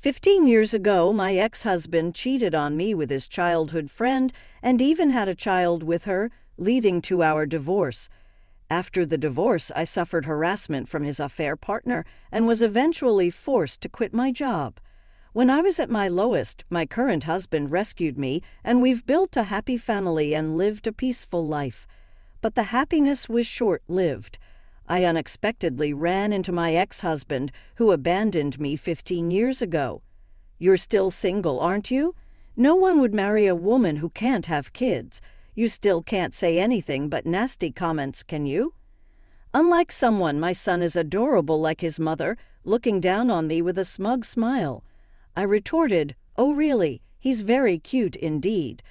15 years ago, my ex-husband cheated on me with his childhood friend and even had a child with her, leading to our divorce. After the divorce, I suffered harassment from his affair partner and was eventually forced to quit my job. When I was at my lowest, my current husband rescued me, and we've built a happy family and lived a peaceful life. But the happiness was short-lived. I unexpectedly ran into my ex-husband, who abandoned me 15 years ago. You're still single, aren't you? No one would marry a woman who can't have kids. You still can't say anything but nasty comments, can you? Unlike someone, my son is adorable like his mother, looking down on me with a smug smile. I retorted, "Oh, really? He's very cute indeed.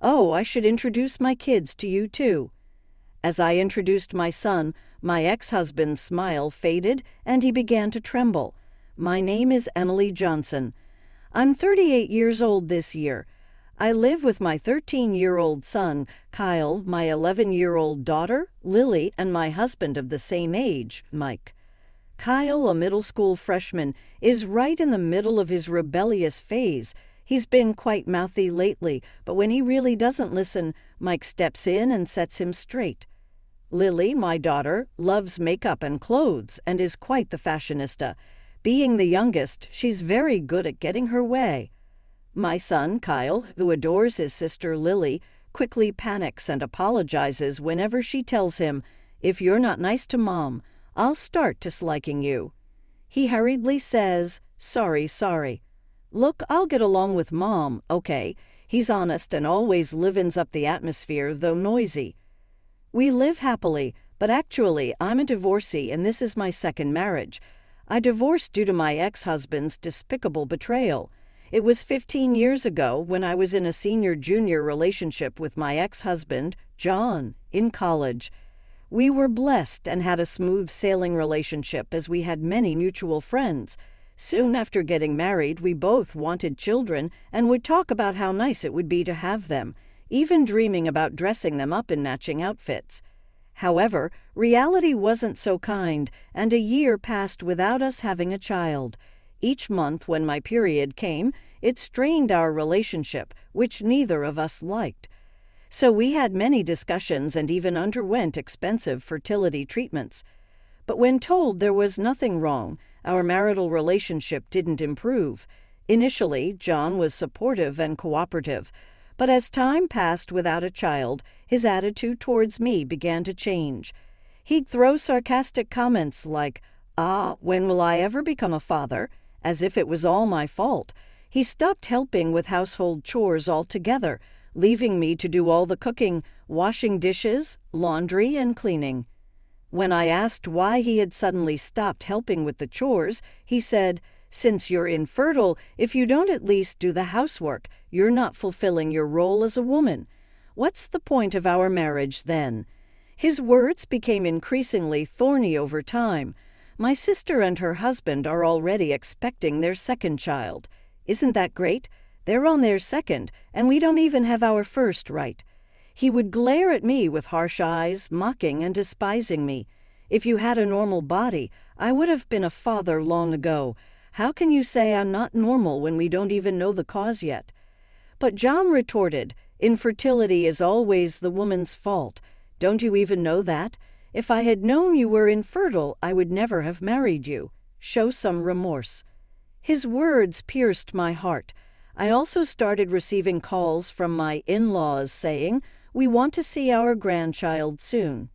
Oh, I should introduce my kids to you too." As I introduced my son, my ex-husband's smile faded and he began to tremble. "My name is Emily Johnson. I'm 38 years old this year. I live with my 13-year-old son, Kyle, my 11-year-old daughter, Lily, and my husband of the same age, Mike." Kyle, a middle school freshman, is right in the middle of his rebellious phase. He's been quite mouthy lately, but when he really doesn't listen, Mike steps in and sets him straight. Lily, my daughter, loves makeup and clothes and is quite the fashionista. Being the youngest, she's very good at getting her way. My son, Kyle, who adores his sister Lily, quickly panics and apologizes whenever she tells him, "If you're not nice to Mom, I'll start disliking you." He hurriedly says, Sorry. "Look, I'll get along with Mom, okay." He's honest and always livens up the atmosphere, though noisy. We live happily, but actually I'm a divorcee and this is my second marriage. I divorced due to my ex-husband's despicable betrayal. It was 15 years ago when I was in a senior-junior relationship with my ex-husband, John, in college. We were blessed and had a smooth sailing relationship as we had many mutual friends. Soon after getting married, we both wanted children and would talk about how nice it would be to have them, even dreaming about dressing them up in matching outfits. However, reality wasn't so kind, and a year passed without us having a child. Each month when my period came, it strained our relationship, which neither of us liked. So we had many discussions and even underwent expensive fertility treatments. But when told there was nothing wrong, our marital relationship didn't improve. Initially, John was supportive and cooperative, but as time passed without a child, his attitude towards me began to change. He'd throw sarcastic comments like, when will I ever become a father?" as if it was all my fault. He stopped helping with household chores altogether, leaving me to do all the cooking, washing dishes, laundry, and cleaning. When I asked why he had suddenly stopped helping with the chores, he said, "Since you're infertile, if you don't at least do the housework, you're not fulfilling your role as a woman. What's the point of our marriage then?" His words became increasingly thorny over time. My sister and her husband are already expecting their second child. Isn't that great? They're on their second, and we don't even have our first right. He would glare at me with harsh eyes, mocking and despising me. "If you had a normal body, I would have been a father long ago. How can you say I'm not normal when we don't even know the cause yet?" But John retorted, "Infertility is always the woman's fault. Don't you even know that? If I had known you were infertile, I would never have married you. Show some remorse." His words pierced my heart. I also started receiving calls from my in-laws saying, "We want to see our grandchild soon."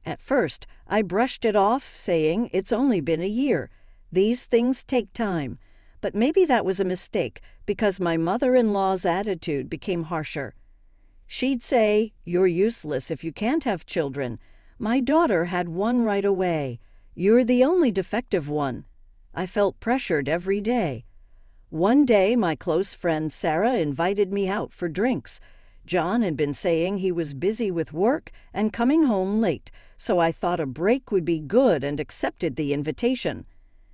At first, I brushed it off, saying, "It's only been a year. These things take time." But maybe that was a mistake, because my mother-in-law's attitude became harsher. She'd say, "You're useless if you can't have children. My daughter had one right away. You're the only defective one." I felt pressured every day. One day, my close friend Sarah invited me out for drinks. John had been saying he was busy with work and coming home late, so I thought a break would be good and accepted the invitation.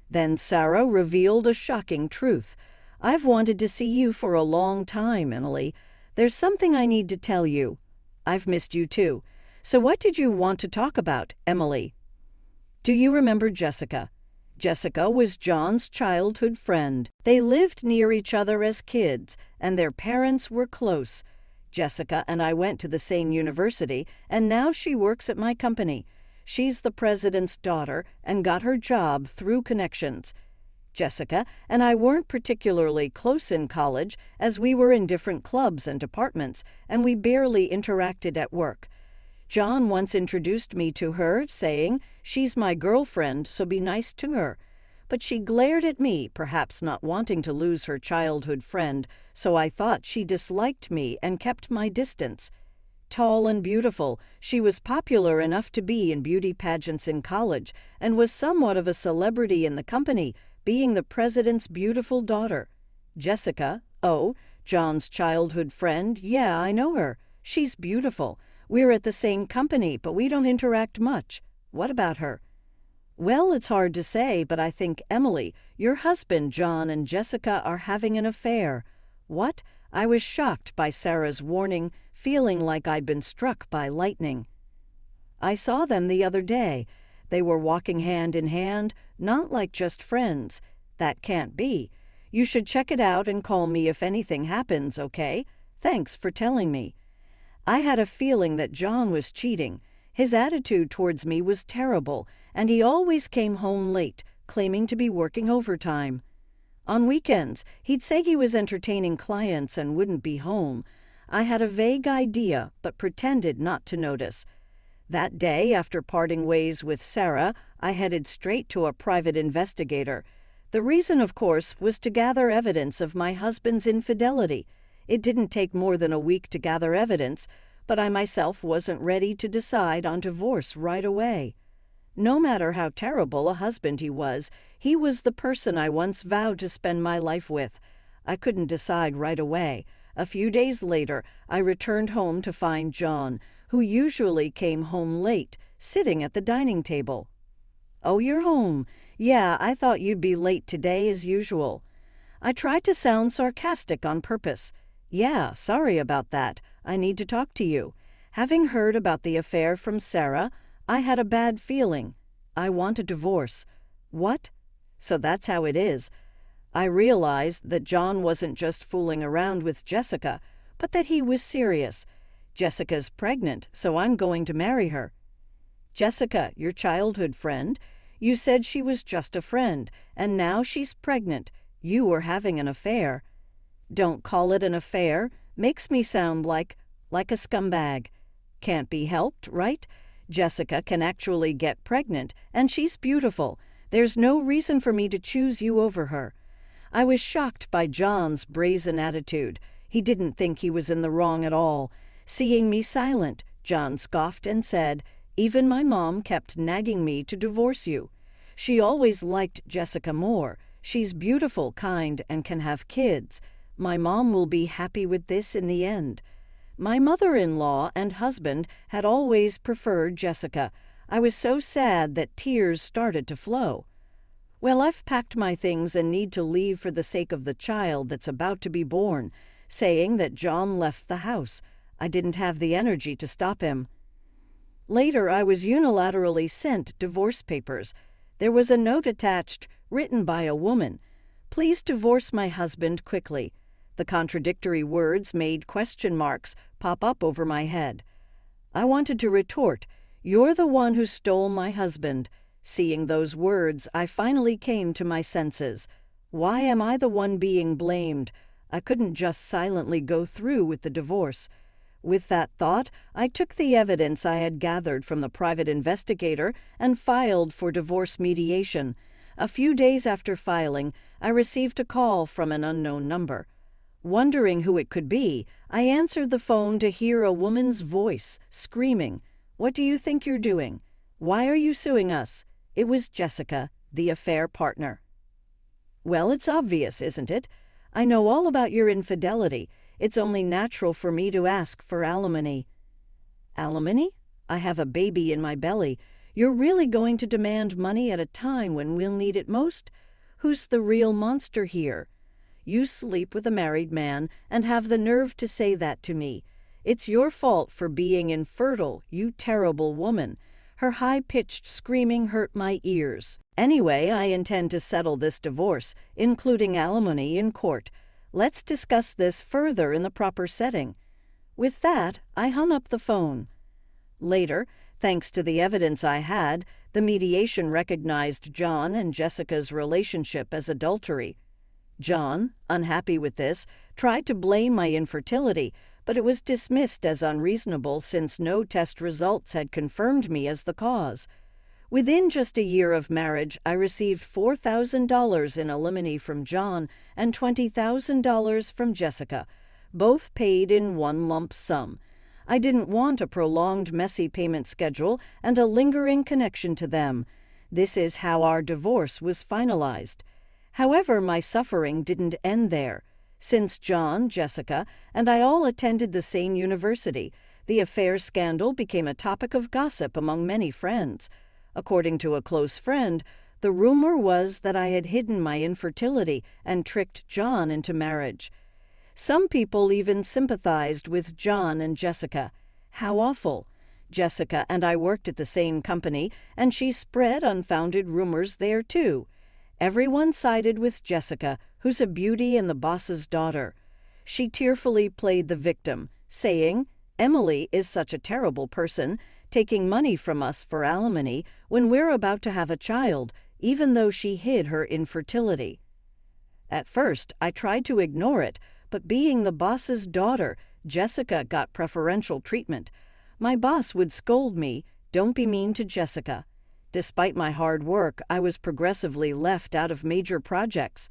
Then Sarah revealed a shocking truth. "I've wanted to see you for a long time, Emily. There's something I need to tell you. I've missed you too. So what did you want to talk about, Emily?" "Do you remember Jessica? Jessica was John's childhood friend. They lived near each other as kids, and their parents were close. Jessica and I went to the same university, and now she works at my company. She's the president's daughter and got her job through connections. Jessica and I weren't particularly close in college, as we were in different clubs and departments, and we barely interacted at work. John once introduced me to her, saying, "She's my girlfriend, so be nice to her." But she glared at me, perhaps not wanting to lose her childhood friend, so I thought she disliked me and kept my distance. Tall and beautiful, she was popular enough to be in beauty pageants in college and was somewhat of a celebrity in the company, being the president's beautiful daughter. Jessica, oh, John's childhood friend, yeah, I know her. She's beautiful. We're at the same company, but we don't interact much. What about her? Well, it's hard to say, but I think Emily, your husband, John, and Jessica are having an affair. What? I was shocked by Sarah's warning, feeling like I'd been struck by lightning. I saw them the other day. They were walking hand in hand, not like just friends. That can't be. You should check it out and call me if anything happens, okay? Thanks for telling me. I had a feeling that John was cheating. His attitude towards me was terrible, and he always came home late, claiming to be working overtime. On weekends, he'd say he was entertaining clients and wouldn't be home. I had a vague idea, but pretended not to notice. That day, after parting ways with Sarah, I headed straight to a private investigator. The reason, of course, was to gather evidence of my husband's infidelity. It didn't take more than a week to gather evidence, but I myself wasn't ready to decide on divorce right away. No matter how terrible a husband he was the person I once vowed to spend my life with. I couldn't decide right away. A few days later, I returned home to find John, who usually came home late, sitting at the dining table. "Oh, you're home. Yeah, I thought you'd be late today as usual." I tried to sound sarcastic on purpose. "Yeah, sorry about that. I need to talk to you. Having heard about the affair from Sarah, I had a bad feeling. I want a divorce." "What?" "So that's how it is." I realized that John wasn't just fooling around with Jessica, but that he was serious. Jessica's pregnant, so I'm going to marry her. Jessica, your childhood friend, you said she was just a friend, and now she's pregnant. You were having an affair. Don't call it an affair. Makes me sound like a scumbag. Can't be helped, right? Jessica can actually get pregnant, and she's beautiful. There's no reason for me to choose you over her. I was shocked by John's brazen attitude. He didn't think he was in the wrong at all. Seeing me silent, John scoffed and said, "Even my mom kept nagging me to divorce you. She always liked Jessica more. She's beautiful, kind, and can have kids. My mom will be happy with this in the end." My mother-in-law and husband had always preferred Jessica. I was so sad that tears started to flow. "Well, I've packed my things and need to leave for the sake of the child that's about to be born," saying that John left the house. I didn't have the energy to stop him. Later, I was unilaterally sent divorce papers. There was a note attached, written by a woman. "Please divorce my husband quickly." The contradictory words made question marks pop up over my head. I wanted to retort, "You're the one who stole my husband." Seeing those words, I finally came to my senses. Why am I the one being blamed? I couldn't just silently go through with the divorce. With that thought, I took the evidence I had gathered from the private investigator and filed for divorce mediation. A few days after filing, I received a call from an unknown number. Wondering who it could be, I answered the phone to hear a woman's voice, screaming, "What do you think you're doing? Why are you suing us?" It was Jessica, the affair partner. "Well, it's obvious, isn't it? I know all about your infidelity. It's only natural for me to ask for alimony." "Alimony? I have a baby in my belly. You're really going to demand money at a time when we'll need it most? Who's the real monster here? You sleep with a married man and have the nerve to say that to me. It's your fault for being infertile, you terrible woman." Her high-pitched screaming hurt my ears. Anyway, I intend to settle this divorce, including alimony, in court. Let's discuss this further in the proper setting. With that, I hung up the phone. Later, thanks to the evidence I had, the mediation recognized John and Jessica's relationship as adultery. John, unhappy with this, tried to blame my infertility, but it was dismissed as unreasonable since no test results had confirmed me as the cause. Within just a year of marriage, I received $4,000 in alimony from John and $20,000 from Jessica, both paid in one lump sum. I didn't want a prolonged, messy payment schedule and a lingering connection to them. This is how our divorce was finalized. However, my suffering didn't end there. Since John, Jessica, and I all attended the same university, the affair scandal became a topic of gossip among many friends. According to a close friend, the rumor was that I had hidden my infertility and tricked John into marriage. Some people even sympathized with John and Jessica. How awful! Jessica and I worked at the same company, and she spread unfounded rumors there too. Everyone sided with Jessica, who's a beauty and the boss's daughter. She tearfully played the victim, saying, "Emily is such a terrible person, taking money from us for alimony when we're about to have a child, even though she hid her infertility." At first, I tried to ignore it, but being the boss's daughter, Jessica got preferential treatment. My boss would scold me, "Don't be mean to Jessica." Despite my hard work, I was progressively left out of major projects.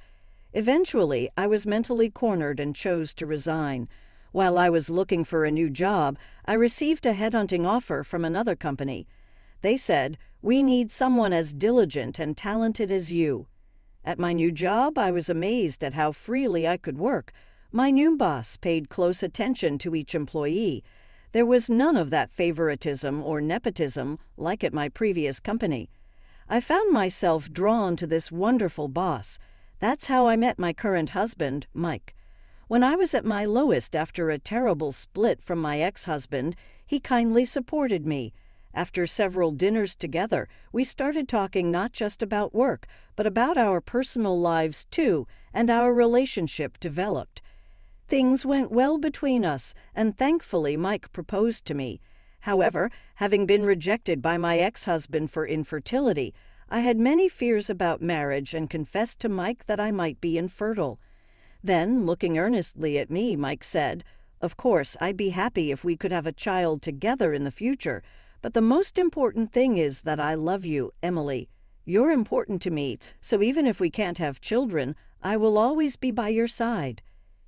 Eventually, I was mentally cornered and chose to resign. While I was looking for a new job, I received a headhunting offer from another company. They said, "We need someone as diligent and talented as you." At my new job, I was amazed at how freely I could work. My new boss paid close attention to each employee. There was none of that favoritism or nepotism like at my previous company. I found myself drawn to this wonderful boss. That's how I met my current husband, Mike. When I was at my lowest after a terrible split from my ex-husband, he kindly supported me. After several dinners together, we started talking not just about work, but about our personal lives too, and our relationship developed. Things went well between us, and thankfully Mike proposed to me. However, having been rejected by my ex-husband for infertility, I had many fears about marriage and confessed to Mike that I might be infertile. Then, looking earnestly at me, Mike said, "Of course, I'd be happy if we could have a child together in the future, but the most important thing is that I love you, Emily. You're important to me, so even if we can't have children, I will always be by your side."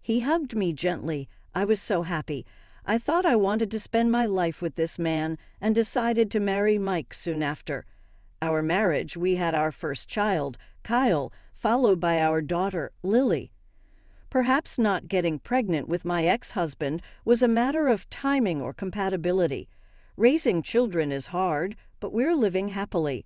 He hugged me gently. I was so happy. I thought I wanted to spend my life with this man and decided to marry Mike soon after. Our marriage, we had our first child, Kyle, followed by our daughter, Lily. Perhaps not getting pregnant with my ex-husband was a matter of timing or compatibility. Raising children is hard, but we're living happily.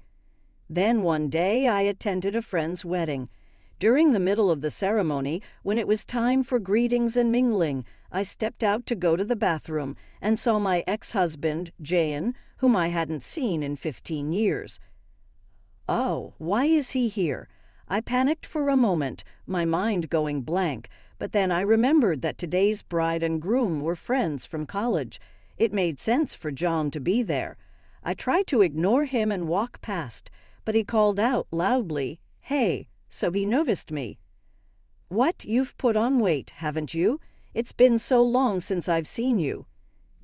Then one day I attended a friend's wedding. During the middle of the ceremony, when it was time for greetings and mingling, I stepped out to go to the bathroom and saw my ex-husband, Jayan, whom I hadn't seen in 15 years. Oh, why is he here? I panicked for a moment, my mind going blank, but then I remembered that today's bride and groom were friends from college. It made sense for John to be there. I tried to ignore him and walk past, but he called out loudly, "Hey," so he noticed me. "What, you've put on weight, haven't you? It's been so long since I've seen you."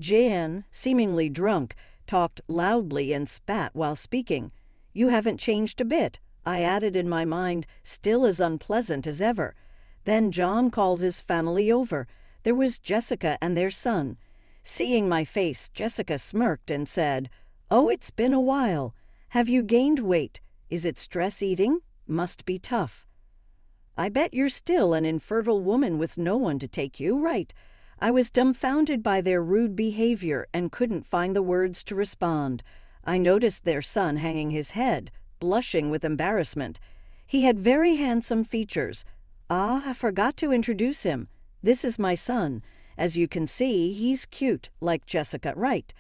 Jayan, seemingly drunk, talked loudly and spat while speaking. "You haven't changed a bit," I added in my mind, still as unpleasant as ever. Then John called his family over. There was Jessica and their son. Seeing my face, Jessica smirked and said, "Oh, it's been a while. Have you gained weight? Is it stress eating? Must be tough." "I bet you're still an infertile woman with no one to take you, right?" I was dumbfounded by their rude behavior and couldn't find the words to respond. I noticed their son hanging his head, blushing with embarrassment. He had very handsome features. "Ah, I forgot to introduce him. This is my son. As you can see, he's cute, like Jessica, right?"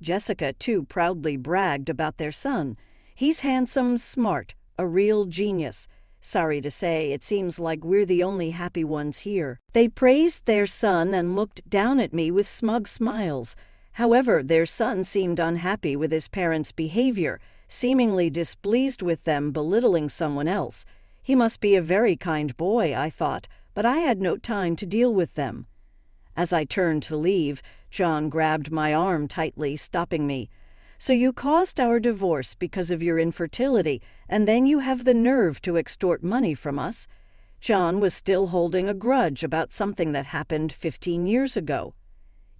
Jessica, too, proudly bragged about their son. He's handsome, smart, a real genius. Sorry to say, it seems like we're the only happy ones here. They praised their son and looked down at me with smug smiles. However, their son seemed unhappy with his parents' behavior, seemingly displeased with them belittling someone else. He must be a very kind boy, I thought, but I had no time to deal with them. As I turned to leave, John grabbed my arm tightly, stopping me. So you caused our divorce because of your infertility, and then you have the nerve to extort money from us? John was still holding a grudge about something that happened 15 years ago.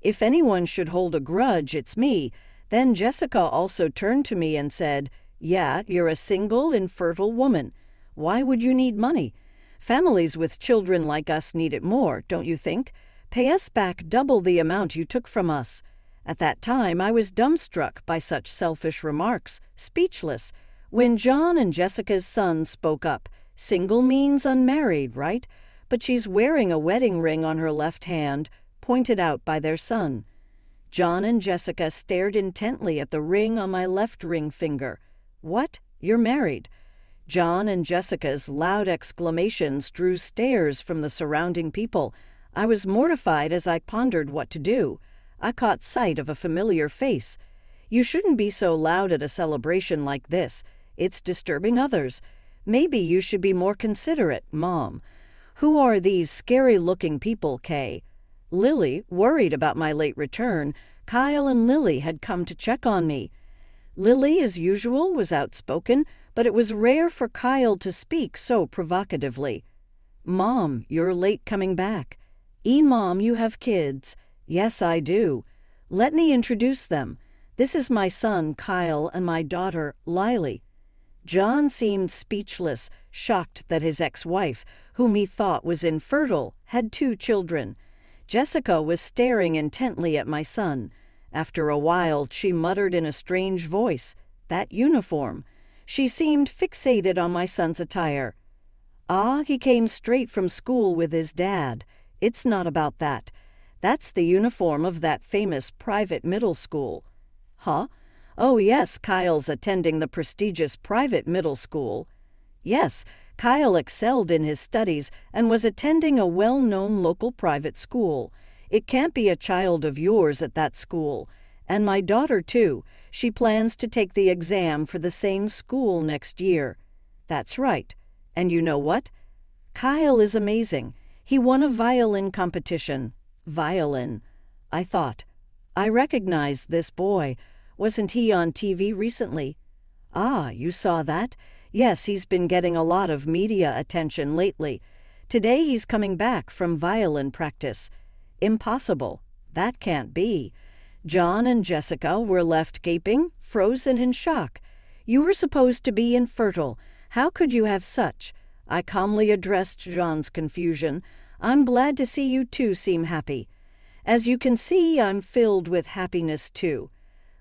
If anyone should hold a grudge, it's me. Then Jessica also turned to me and said, "Yeah, you're a single, infertile woman. Why would you need money? Families with children like us need it more, don't you think? Pay us back double the amount you took from us." At that time, I was dumbstruck by such selfish remarks, speechless. When John and Jessica's son spoke up, single means unmarried, right? But she's wearing a wedding ring on her left hand, pointed out by their son. John and Jessica stared intently at the ring on my left ring finger. "What? You're married?" John and Jessica's loud exclamations drew stares from the surrounding people. I was mortified as I pondered what to do. I caught sight of a familiar face. "You shouldn't be so loud at a celebration like this. It's disturbing others. Maybe you should be more considerate, Mom. Who are these scary-looking people, Kay?" Lily, worried about my late return, Kyle and Lily had come to check on me. Lily, as usual, was outspoken, but it was rare for Kyle to speak so provocatively. "Mom, you're late coming back." "Mom, you have kids." "Yes, I do." "Let me introduce them. This is my son, Kyle, and my daughter, Lily." John seemed speechless, shocked that his ex-wife, whom he thought was infertile, had 2 children. Jessica was staring intently at my son. After a while, she muttered in a strange voice, "That uniform." She seemed fixated on my son's attire. "Ah, he came straight from school with his dad. It's not about that. That's the uniform of that famous private middle school." "Huh? Oh, yes, Kyle's attending the prestigious private middle school." "Yes, Kyle excelled in his studies and was attending a well-known local private school. It can't be a child of yours at that school. And my daughter, too. She plans to take the exam for the same school next year." "That's right. And you know what? Kyle is amazing. He won a violin competition." "Violin," I thought. I recognized this boy. Wasn't he on TV recently? "Ah, you saw that? Yes, he's been getting a lot of media attention lately. Today he's coming back from violin practice." Impossible. That can't be. John and Jessica were left gaping, frozen in shock. "You were supposed to be infertile. How could you have such?" I calmly addressed John's confusion. "I'm glad to see you two seem happy. As you can see, I'm filled with happiness too.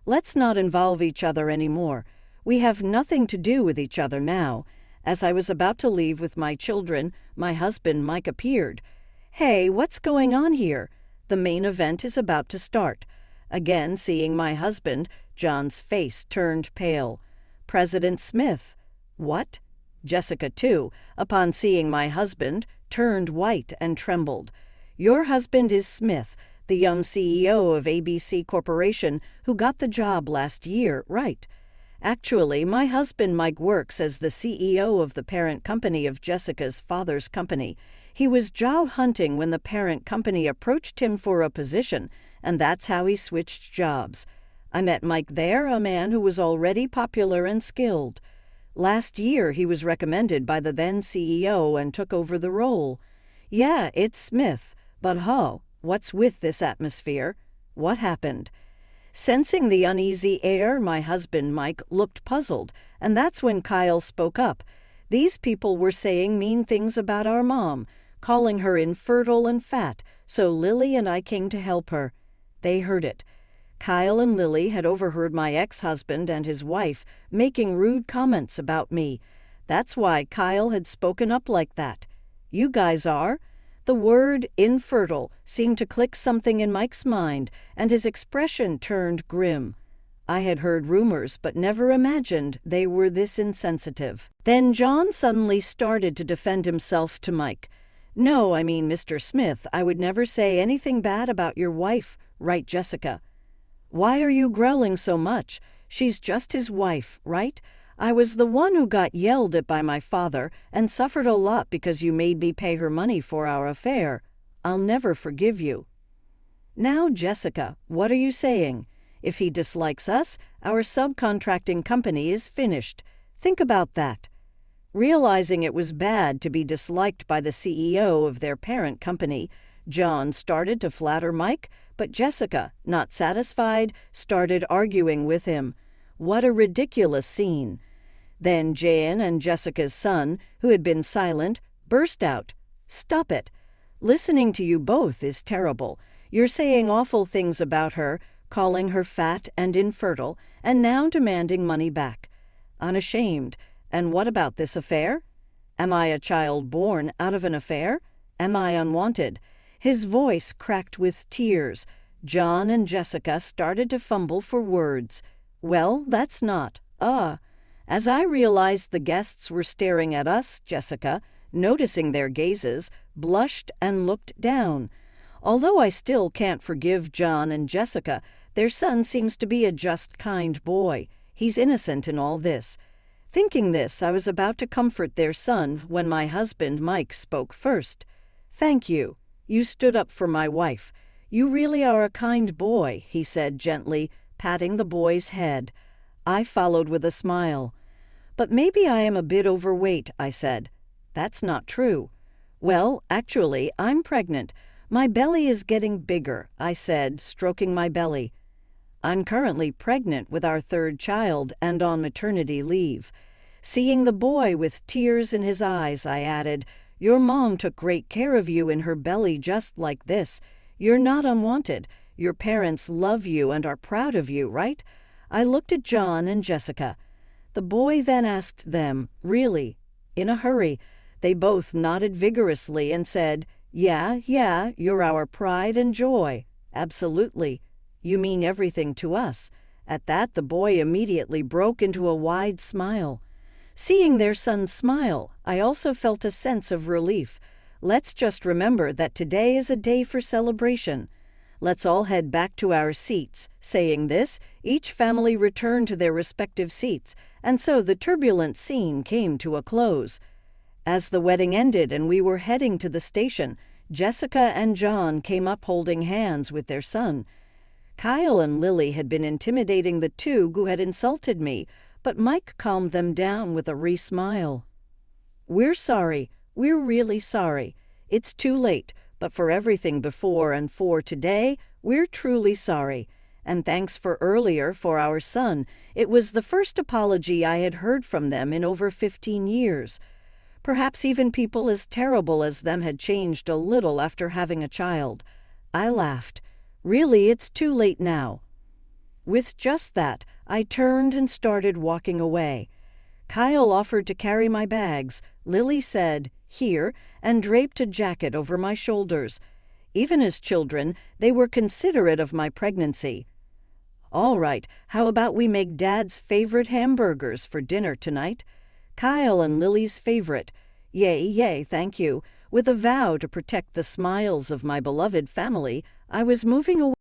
Let's not involve each other anymore. We have nothing to do with each other now." As I was about to leave with my children, my husband Mike appeared. "Hey, what's going on here? The main event is about to start." Again, seeing my husband, John's face turned pale. "President Smith." "What?" Jessica, too, upon seeing my husband, turned white and trembled. "Your husband is Smith, the young CEO of ABC Corporation who got the job last year, right?" "Actually, my husband Mike works as the CEO of the parent company of Jessica's father's company. He was job hunting when the parent company approached him for a position, and that's how he switched jobs. I met Mike there, a man who was already popular and skilled. Last year, he was recommended by the then CEO and took over the role." "Yeah, it's Smith. But what's with this atmosphere? What happened?" Sensing the uneasy air, my husband Mike looked puzzled, and that's when Kyle spoke up. "These people were saying mean things about our mom, calling her infertile and fat, so Lily and I came to help her." They heard it. Kyle and Lily had overheard my ex-husband and his wife making rude comments about me. That's why Kyle had spoken up like that. "You guys are?" The word infertile seemed to click something in Mike's mind, and his expression turned grim. I had heard rumors, but never imagined they were this insensitive. Then John suddenly started to defend himself to Mike. "No, I mean, Mr. Smith, I would never say anything bad about your wife, right, Jessica? Why are you growling so much? She's just his wife, right? I was the one who got yelled at by my father and suffered a lot because you made me pay her money for our affair. I'll never forgive you." "Now, Jessica, what are you saying? If he dislikes us, our subcontracting company is finished. Think about that." Realizing it was bad to be disliked by the CEO of their parent company, John started to flatter Mike, but Jessica, not satisfied, started arguing with him. What a ridiculous scene. Then Jan and Jessica's son, who had been silent, burst out. "Stop it. Listening to you both is terrible. You're saying awful things about her, calling her fat and infertile, and now demanding money back. Unashamed. And what about this affair? Am I a child born out of an affair? Am I unwanted?" His voice cracked with tears. John and Jessica started to fumble for words. "Well, that's not. As I realized the guests were staring at us, Jessica, noticing their gazes, blushed and looked down. Although I still can't forgive John and Jessica, their son seems to be a just, kind boy. He's innocent in all this. Thinking this, I was about to comfort their son when my husband, Mike, spoke first. "Thank you. You stood up for my wife. You really are a kind boy," he said gently, patting the boy's head. I followed with a smile. "But maybe I am a bit overweight," I said. "That's not true." "Well, actually, I'm pregnant. My belly is getting bigger," I said, stroking my belly. "I'm currently pregnant with our third child and on maternity leave." Seeing the boy with tears in his eyes, I added, "Your mom took great care of you in her belly just like this. You're not unwanted. Your parents love you and are proud of you, right?" I looked at John and Jessica. The boy then asked them, "Really?" In a hurry. They both nodded vigorously and said, Yeah, you're our pride and joy. Absolutely. You mean everything to us." At that, the boy immediately broke into a wide smile. Seeing their son smile, I also felt a sense of relief. Let's just remember that today is a day for celebration. Let's all head back to our seats. Saying this, each family returned to their respective seats, and so the turbulent scene came to a close. As the wedding ended and we were heading to the station, Jessica and John came up holding hands with their son. Kyle and Lily had been intimidating the two who had insulted me, but Mike calmed them down with a smile. "We're sorry. We're really sorry. It's too late, but for everything before and for today, we're truly sorry. And thanks for earlier for our son. It was the first apology I had heard from them in over 15 years. Perhaps even people as terrible as them had changed a little after having a child." I laughed. "Really, it's too late now." With just that, I turned and started walking away. Kyle offered to carry my bags. Lily said, "Here," and draped a jacket over my shoulders. Even as children, they were considerate of my pregnancy. "All right, how about we make Dad's favorite hamburgers for dinner tonight?" Kyle and Lily's favorite. Yay, thank you. With a vow to protect the smiles of my beloved family, I was moving away.